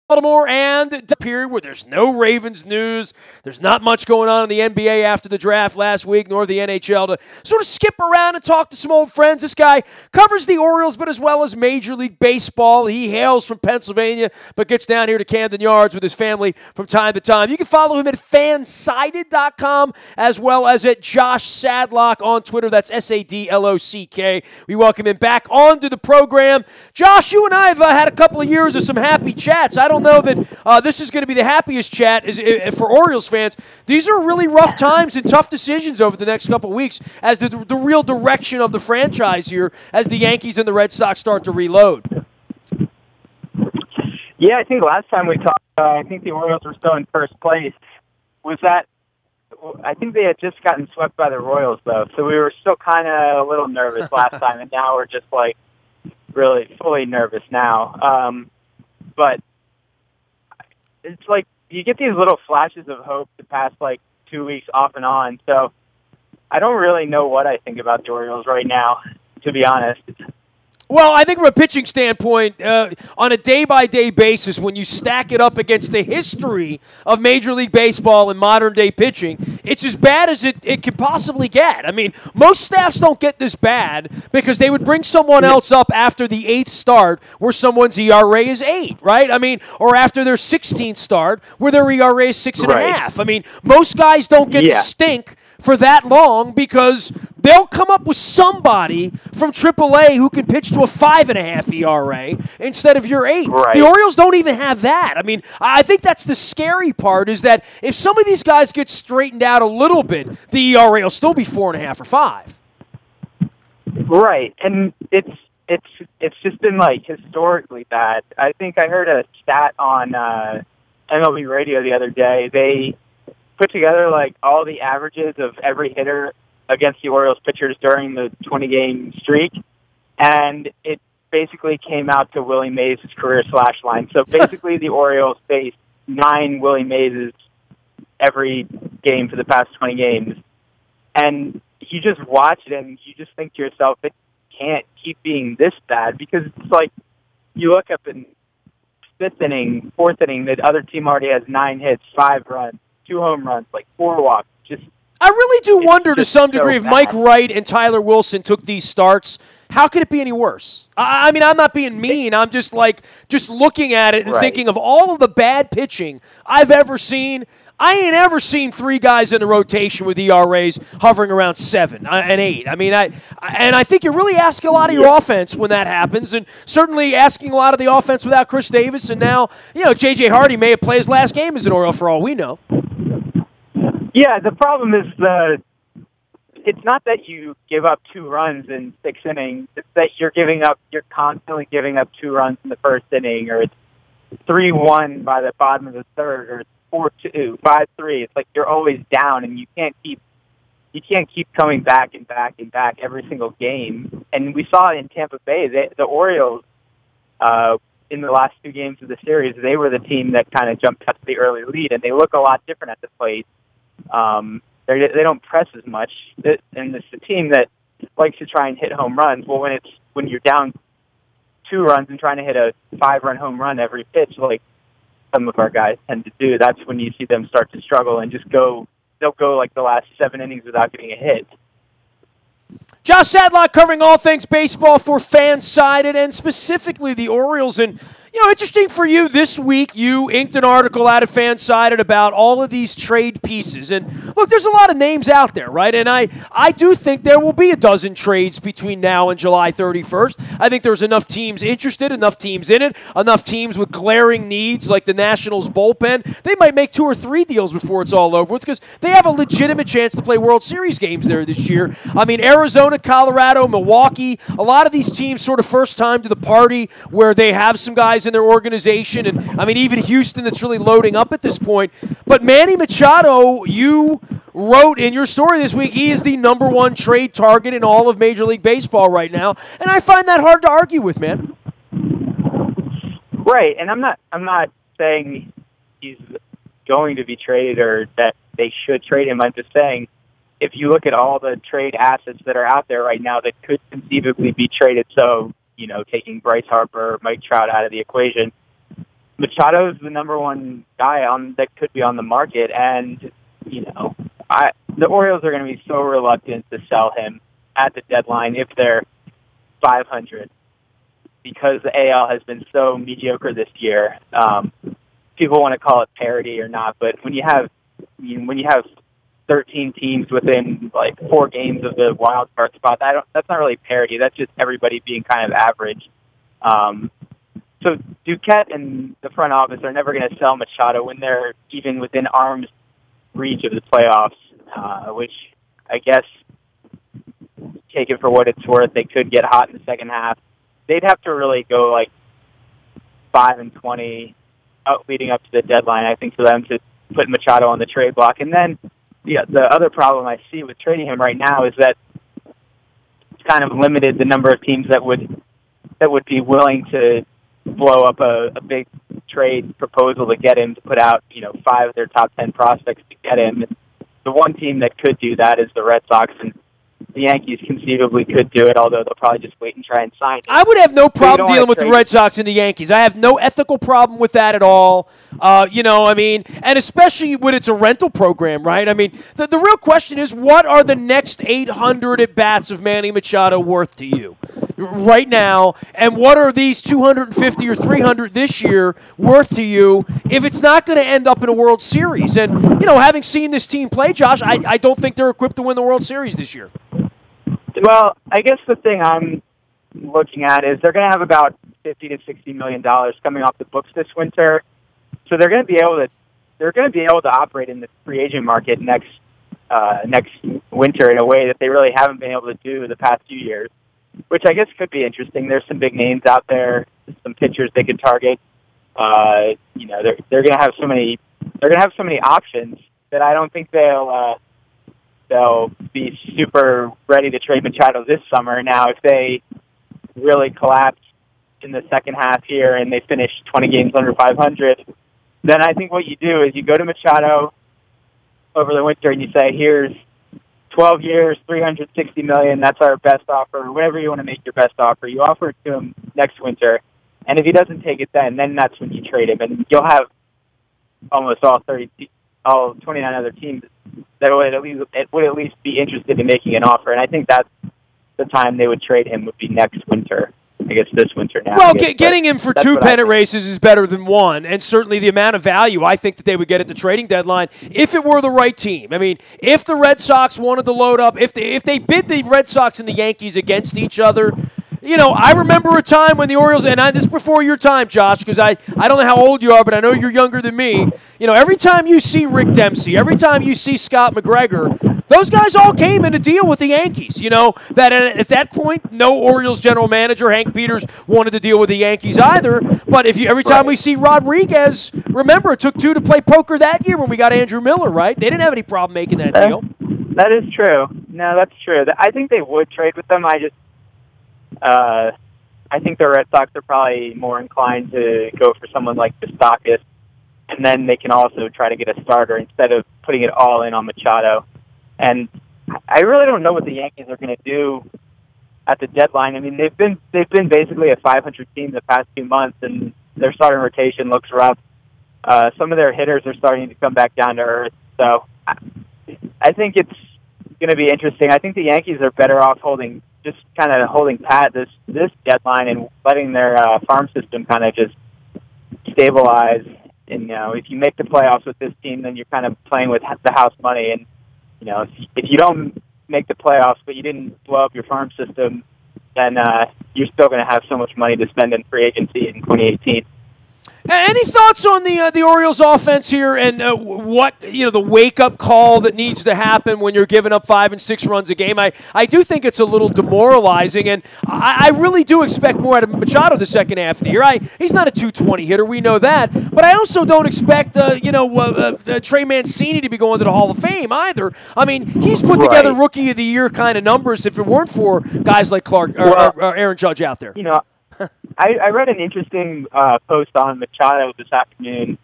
Baltimore and a period where there's no Ravens news. There's not much going on in the NBA after the draft last week, nor the NHL, to sort of skip around and talk to some old friends. This guy covers the Orioles, but as well as Major League Baseball. He hails from Pennsylvania, but gets down here to Camden Yards with his family from time to time. You can follow him at fansided.com as well as at Josh Sadlock on Twitter. That's SADLOCK. We welcome him back onto the program. Josh, you and I have had a couple of years of some happy chats. I don't know that this is going to be the happiest chat for Orioles fans. These are really rough times and tough decisions over the next couple of weeks as the real direction of the franchise here as the Yankees and the Red Sox start to reload. Yeah, I think last time we talked, I think the Orioles were still in first place. I think they had just gotten swept by the Royals, though, so we were still kind of a little nervous last time, and now we're just, really fully nervous now. But it's like you get these little flashes of hope the past 2 weeks off and on. So I don't really know what I think about the Orioles right now, to be honest. Well, I think from a pitching standpoint, on a day-by-day basis, when you stack it up against the history of Major League Baseball and modern-day pitching, it's as bad as it could possibly get. I mean, most staffs don't get this bad because they would bring someone else up after the eighth start where someone's ERA is 8, right? I mean, or after their 16th start where their ERA is 6.5. I mean, most guys don't get to stink for that long because they'll come up with somebody from AAA who can pitch to a 5.5 ERA instead of your 8. Right. The Orioles don't even have that. I mean, I think that's the scary part is that if some of these guys get straightened out a little bit, the ERA will still be 4.5 or 5. Right, and it's just been historically bad. I think I heard a stat on MLB radio the other day. They put together all the averages of every hitter against the Orioles pitchers during the 20-game streak, and it basically came out to Willie Mays' career slash line. So basically the Orioles faced 9 Willie Mays every game for the past 20 games. And you just watch it and you just think to yourself, it can't keep being this bad because it's you look up in 5th inning, 4th inning, the other team already has 9 hits, 5 runs, 2 home runs, 4 walks. I really do wonder to some degree if Mike Wright and Tyler Wilson took these starts, how could it be any worse? I mean, I'm not being mean. I'm just looking at it and thinking of all of the bad pitching I've ever seen. I ain't ever seen 3 guys in the rotation with ERAs hovering around 7 and 8. I mean, I think you really ask a lot of your offense when that happens, and certainly asking a lot of the offense without Chris Davis, and now, J.J. Hardy may have played his last game as an Oriole for all we know. Yeah, the problem is it's not that you give up 2 runs in 6 innings. It's that you're constantly giving up 2 runs in the first inning, or it's 3-1 by the bottom of the third, or it's 4-2, 5-3. It's you're always down, and you can't keep coming back and back and back every single game. And we saw it in Tampa Bay. The Orioles, in the last 2 games of the series, they were the team that kind of jumped out to the early lead, and they look a lot different at the plate. They don't press as much, and it's the team that likes to try and hit home runs. Well, when you're down 2 runs and trying to hit a 5-run home run every pitch, like some of our guys tend to do, that's when you see them start to struggle and they'll go the last 7 innings without getting a hit. Josh Sadlock covering all things baseball for Fansided and specifically the Orioles. And, interesting for you this week, you inked an article out of Fansided about all of these trade pieces. And, look, there's a lot of names out there, right? And I do think there will be a dozen trades between now and July 31st. I think there's enough teams interested, enough teams in it, enough teams with glaring needs like the Nationals bullpen. They might make 2 or 3 deals before it's all over with because they have a legitimate chance to play World Series games there this year. I mean, Arizona, Colorado, Milwaukee, a lot of these teams sort of first time to the party where they have some guys in their organization, and I mean even Houston that's really loading up at this point. But Manny Machado, you wrote in your story this week, he is the #1 trade target in all of Major League Baseball right now, and I find that hard to argue with, man. Right, and I'm not saying he's going to be traded or that they should trade him. I'm just saying if you look at all the trade assets that are out there right now that could conceivably be traded, so taking Bryce Harper, Mike Trout out of the equation, Machado's the number one guy that could be on the market, and the Orioles are going to be so reluctant to sell him at the deadline if they're 500, because the AL has been so mediocre this year. People want to call it parity or not, but when you have 13 teams within like 4 games of the wild card spot, that's not really parity. That's just everybody being kind of average. So Duquette and the front office are never going to sell Machado when they're even within arm's reach of the playoffs, which I guess, take it for what it's worth, they could get hot in the second half. They'd have to really go like 5-20 leading up to the deadline, I think, for them to put Machado on the trade block. And then the other problem I see with trading him right now is that it's kind of limited the number of teams that would be willing to blow up a big trade proposal to get him, to put out 5 of their top 10 prospects to get him. And the one team that could do that is the Red Sox, and the Yankees conceivably could do it, although they'll probably just wait and try and sign him. I would have no problem dealing with the Red Sox and the Yankees. I have no ethical problem with that at all. And especially when it's a rental program, right? I mean, the real question is, what are the next 800 at-bats of Manny Machado worth to you right now, and what are these 250 or 300 this year worth to you if it's not going to end up in a World Series? And, having seen this team play, Josh, I don't think they're equipped to win the World Series this year. Well, I guess the thing I'm looking at is they're going to have about $50 to $60 million coming off the books this winter, so they're going to be able to operate in the free agent market next winter in a way that they really haven't been able to do the past few years, which I guess could be interesting. There's some big names out there, some pitchers they could target. They're going to have so many options that I don't think they'll be super ready to trade Machado this summer. Now, if they really collapse in the second half here and they finish 20 games under 500, then I think what you do is you go to Machado over the winter and you say, here's 12 years, $360 million, that's our best offer, whatever you want to make your best offer. You offer it to him next winter, and if he doesn't take it then that's when you trade him, and you'll have almost all 29 other teams that would at least be interested in making an offer, and I think that's the time they would trade him would be next winter. I guess this winter now. Well, getting him for 2 pennant races is better than 1, and certainly the amount of value I think that they would get at the trading deadline if it were the right team. I mean, if the Red Sox wanted to load up, if they bid the Red Sox and the Yankees against each other, I remember a time when the Orioles, and this is before your time, Josh, because I don't know how old you are, but I know you're younger than me. Every time you see Rick Dempsey, every time you see Scott McGregor, those guys all came in to deal with the Yankees. That at that point, no Orioles general manager, Hank Peters, wanted to deal with the Yankees either. But every time we see Rodriguez, remember, it took 2 to play poker that year when we got Andrew Miller, right? They didn't have any problem making that deal. That is true. No, that's true. I think they would trade with them. I think the Red Sox are probably more inclined to go for someone like Bistakis, and then they can also try to get a starter instead of putting it all in on Machado. And I really don't know what the Yankees are going to do at the deadline. I mean, they've been basically a 500 team the past 2 months, and their starting rotation looks rough. Some of their hitters are starting to come back down to earth. So I think it's going to be interesting. I think the Yankees are better off holding pat this deadline and letting their farm system kind of just stabilize. And if you make the playoffs with this team, then you're kind of playing with the house money. And if you don't make the playoffs, but you didn't blow up your farm system, then you're still going to have so much money to spend in free agency in 2018. Any thoughts on the Orioles offense here and what the wake up call that needs to happen when you're giving up 5 and 6 runs a game? I do think it's a little demoralizing, and I really do expect more out of Machado the second half of the year. He's not a 220 hitter, we know that, but I also don't expect Trey Mancini to be going to the Hall of Fame either. I mean, he's put together Rookie of the Year kind of numbers if it weren't for guys like Clark or Aaron Judge out there. I read an interesting post on Machado this afternoon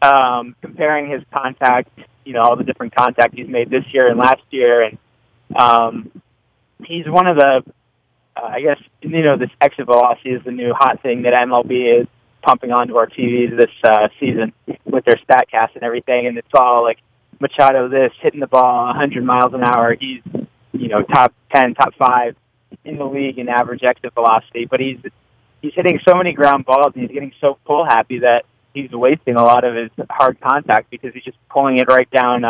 comparing his contact, all the different contact he's made this year and last year. And he's one of the, I guess, this exit velocity is the new hot thing that MLB is. pumping onto our TVs this season with their StatCast and everything, and it's all like Machado this, hitting the ball 100 miles an hour. He's, top 10, top 5 in the league in average exit velocity, but he's hitting so many ground balls and he's getting so pull happy that he's wasting a lot of his hard contact because he's just pulling it right down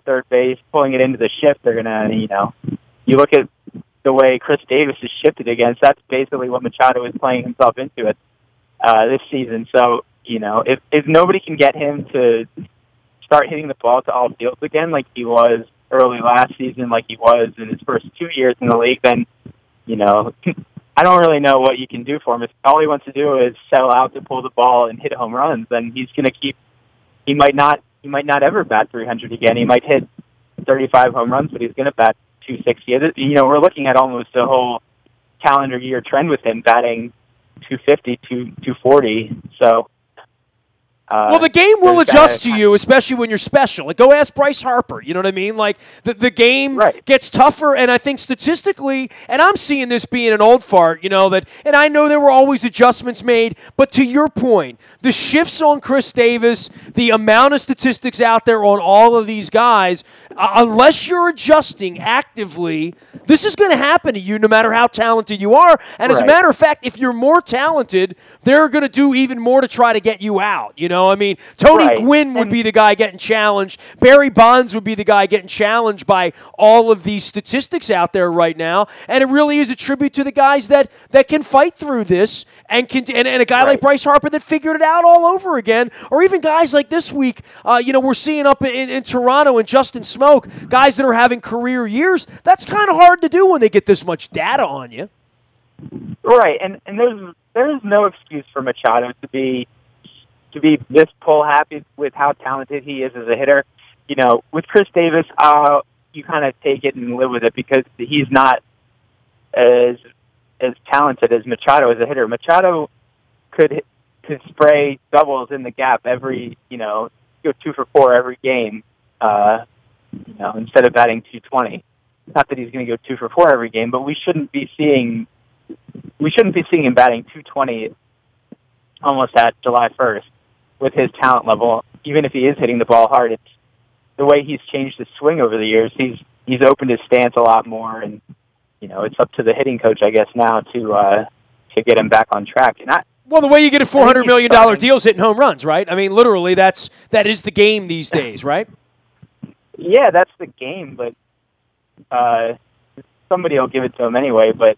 third base, pulling it into the shift. They're gonna, you look at the way Chris Davis is shifted against. That's basically what Machado is playing himself into it this season. So if nobody can get him to start hitting the ball to all fields again, like he was early last season, like he was in his first 2 years in the league, then I don't really know what you can do for him. If all he wants to do is settle out to pull the ball and hit home runs, then he's going to keep. He might not ever bat 300 again. He might hit 35 home runs, but he's going to bat 260. We're looking at almost a whole calendar year trend with him batting 250 to 240. So. Well, the game will adjust to you, especially when you're special. Like, go ask Bryce Harper. You know what I mean? Like, the game gets tougher, and I think statistically, and I'm seeing this being an old fart, and I know there were always adjustments made, but to your point, the shifts on Chris Davis, the amount of statistics out there on all of these guys, unless you're adjusting actively, this is going to happen to you no matter how talented you are. And as a matter of fact, if you're more talented, they're going to do even more to try to get you out, I mean, Tony Gwynn would be the guy getting challenged. Barry Bonds would be the guy getting challenged by all of these statistics out there right now. And it really is a tribute to the guys that can fight through this and a guy like Bryce Harper that figured it out all over again. Or even guys like this week, we're seeing up in Toronto and Justin Smoke, guys that are having career years. That's kind of hard to do when they get this much data on you. Right, and there's no excuse for Machado to be this pull happy with how talented he is as a hitter. With Chris Davis, you kind of take it and live with it because he's not as talented as Machado as a hitter. Machado could spray doubles in the gap every, go 2 for 4 every game, instead of batting 220. Not that he's going to go 2 for 4 every game, but we shouldn't be seeing him batting 220 almost at July 1st. With his talent level, even if he is hitting the ball hard, it's the way he's changed his swing over the years. He's opened his stance a lot more, and it's up to the hitting coach, I guess, now to get him back on track. And the way you get a $400 million deal is hitting home runs, right? I mean, literally, that is the game these days, right? Yeah, that's the game, but somebody will give it to him anyway. But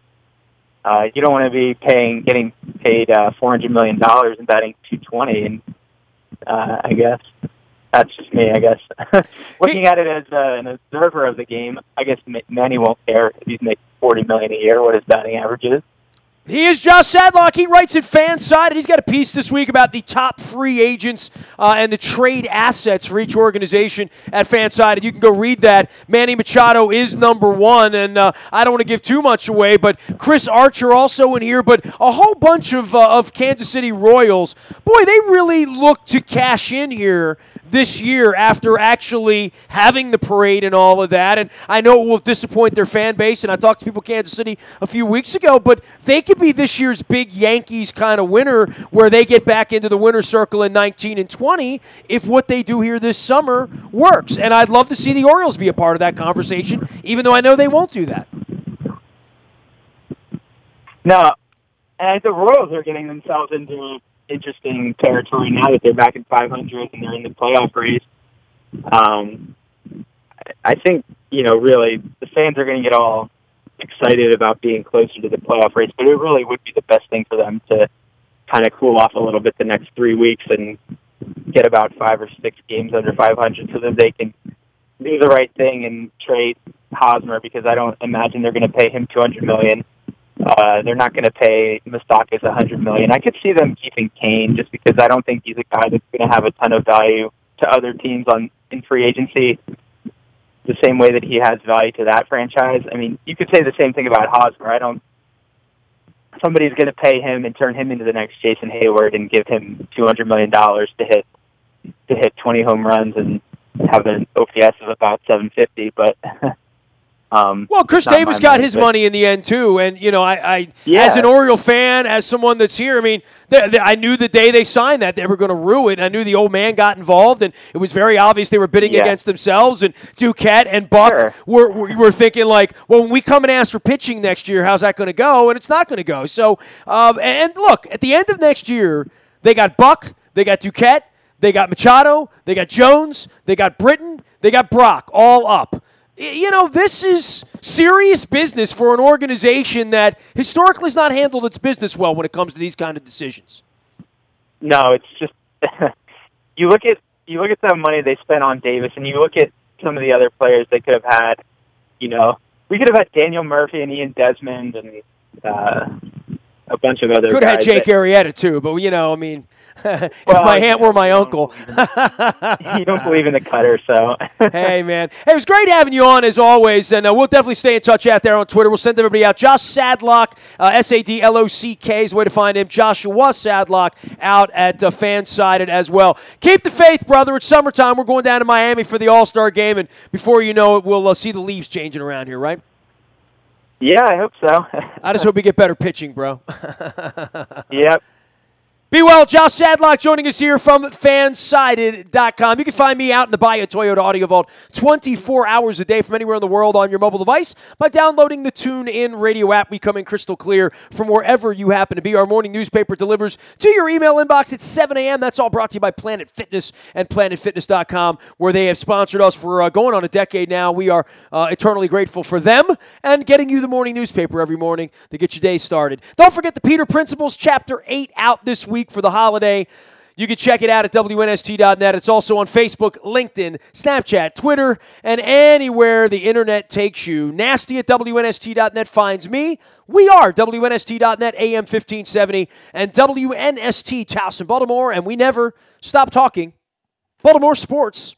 you don't want to be getting paid $400 million and batting 220, and I guess that's just me. I guess looking at it as an observer of the game, I guess Manny won't care if he's making $40 million a year. What his batting average is. He is Josh Sadlock. He writes at Fansided. He's got a piece this week about the top free agents and the trade assets for each organization at Fansided. You can go read that. Manny Machado is number 1, and I don't want to give too much away, but Chris Archer also in here, but a whole bunch of Kansas City Royals. Boy, they really look to cash in here this year after actually having the parade and all of that. And I know it will disappoint their fan base, and I talked to people in Kansas City a few weeks ago, but they could be this year's big Yankees kind of winner where they get back into the winner's circle in 19 and 20 if what they do here this summer works. And I'd love to see the Orioles be a part of that conversation, even though I know they won't do that. No, and the Royals are getting themselves into interesting territory now that they're back at 500 and they're in the playoff race. I think, really the fans are going to get all excited about being closer to the playoff race, but it really would be the best thing for them to kind of cool off a little bit the next 3 weeks and get about 5 or 6 games under 500 so that they can do the right thing and trade Hosmer, because I don't imagine they're going to pay him $200 million. They're not going to pay Moustakas $100 million. I could see them keeping Kane just because I don't think he's a guy that's going to have a ton of value to other teams in free agency the same way that he has value to that franchise. I mean, you could say the same thing about Hosmer. Somebody's going to pay him and turn him into the next Jason Hayward and give him $200 million to hit 20 home runs and have an OPS of about 750, but Well, Chris Davis got his money in the end too, and I as an Oriole fan, as someone that's here, I mean, I knew the day they signed that they were going to rue it. I knew the old man got involved, and it was very obvious they were bidding against themselves. And Duquette and Buck were thinking like, well, when we come and ask for pitching next year, how's that going to go? And it's not going to go. So, and look, at the end of next year, they got Buck, they got Duquette, they got Machado, they got Jones, they got Britton, they got Brock, all up. This is serious business for an organization that historically has not handled its business well when it comes to these kind of decisions. No, it's just you look at the money they spent on Davis, and you look at some of the other players they could have had. We could have had Daniel Murphy and Ian Desmond and a bunch of other. Could have had Jake Arrieta too, but I mean. If my aunt were my uncle. You don't believe in the cutter, so. Hey, man. Hey, it was great having you on, as always, and we'll definitely stay in touch out there on Twitter. We'll send everybody out. Josh Sadlock, Sadlock is the way to find him. Joshua Sadlock out at Fansided as well. Keep the faith, brother. It's summertime. We're going down to Miami for the All-Star game, and before you know it, we'll see the leaves changing around here, right? Yeah, I hope so. I just hope we get better pitching, bro. Yep. Be well. Josh Sadlock joining us here from Fansided.com. You can find me out in the Bahia Toyota Audio Vault 24 hours a day from anywhere in the world on your mobile device by downloading the TuneIn Radio app. We come in crystal clear from wherever you happen to be. Our morning newspaper delivers to your email inbox at 7 a.m. That's all brought to you by Planet Fitness and PlanetFitness.com, where they have sponsored us for going on a decade now. We are eternally grateful for them and getting you the morning newspaper every morning to get your day started. Don't forget the Peter Principles Chapter 8 out this week for the holiday. You can check it out at WNST.net. It's also on Facebook, LinkedIn, Snapchat, Twitter, and anywhere the internet takes you. Nasty at WNST.net finds me. We are WNST.net, AM 1570, and WNST Towson, Baltimore, and we never stop talking Baltimore sports.